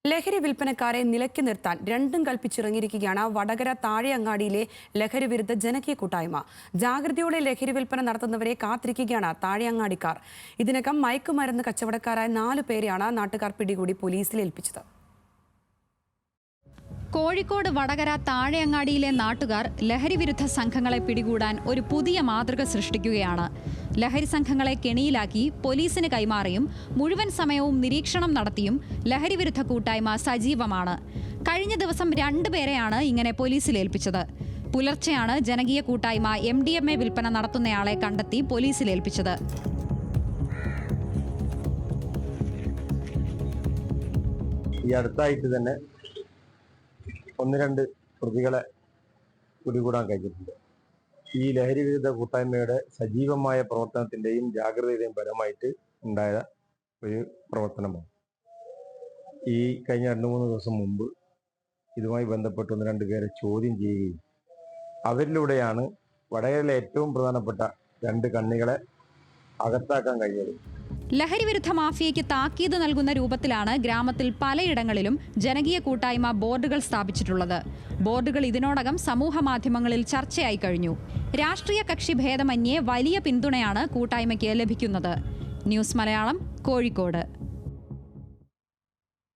ലഹരി വിൽപ്പനക്കാരെ നിലയ്ക്ക് നിർത്താൻ രണ്ടും കൽപ്പിച്ചിറങ്ങിയിരിക്കുകയാണ് വടകര താഴെയങ്ങാടിയിലെ ലഹരി വിരുദ്ധ ജനകീയ കൂട്ടായ്മ. ജാഗ്രതയോടെ ലഹരി വിൽപ്പന നടത്തുന്നവരെ കാത്തിരിക്കുകയാണ് താഴെയങ്ങാടിക്കാർ. ഇതിനകം മയക്കുമരുന്ന് കച്ചവടക്കാരായ 4 പേരെയാണ് നാട്ടുകാർ പിടികൂടി പോലീസിൽ ഏൽപ്പിച്ചത്. കോഴിക്കോട് വടകര താഴെയങ്ങാടിയിലെ നാട്ടുകാർ ലഹരി വിരുദ്ധ സംഘങ്ങളെ പിടികൂടാൻ ഒരു പുതിയ മാതൃക സൃഷ്ടിക്കുകയാണ്. ലഹരി സംഘങ്ങളെ കെണിയിലാക്കി പോലീസിന് കൈമാറിയും മുഴുവൻ സമയവും നിരീക്ഷണം നടത്തിയും ലഹരി വിരുദ്ധ കൂട്ടായ്മ സജീവമാണ്. കഴിഞ്ഞ ദിവസം 2 പേരെയാണ് ഇങ്ങനെ പോലീസിൽ ഏൽപ്പിച്ചത്. പുലർച്ചെയാണ് ജനകീയ കൂട്ടായ്മ MDMA വിൽപ്പന നടത്തുന്നയാളെ കണ്ടെത്തി പോലീസിൽ ഏൽപ്പിച്ചത്. ഈ അടുത്തായിട്ട് തന്നെ 1-2 പ്രതികളെ പിടികൂടാൻ കഴിഞ്ഞിട്ടുണ്ട്. ഈ ലഹരി വിരുദ്ധ കൂട്ടായ്മയുടെ സജീവമായ പ്രവർത്തനത്തിന്റെയും ജാഗ്രതയുടെയും ഫലമായിട്ട് ഉണ്ടായ ഒരു പ്രവർത്തനമാണ്. ഈ കഴിഞ്ഞ 2-3 ദിവസം മുമ്പ് ഇതുമായി ബന്ധപ്പെട്ട് 1-2 പേരെ ചോദ്യം ചെയ്യുകയും അവരിലൂടെയാണ് വടകരയിലെ ഏറ്റവും പ്രധാനപ്പെട്ട 2 കണ്ണികളെ അകത്താക്കാൻ കഴിഞ്ഞത്. ലഹരി വിരുദ്ധ മാഫിയയ്ക്ക് താക്കീത് നൽകുന്ന രൂപത്തിലാണ് ഗ്രാമത്തിൽ പലയിടങ്ങളിലും ജനകീയ കൂട്ടായ്മ ബോർഡുകൾ സ്ഥാപിച്ചിട്ടുള്ളത്. ബോർഡുകൾ ഇതിനോടകം സമൂഹ മാധ്യമങ്ങളിൽ ചർച്ചയായി കഴിഞ്ഞു. രാഷ്ട്രീയ കക്ഷി ഭേദമന്യേ വലിയ പിന്തുണയാണ് കൂട്ടായ്മയ്ക്ക് ലഭിക്കുന്നത്. ന്യൂസ് മലയാളം, കോഴിക്കോട്.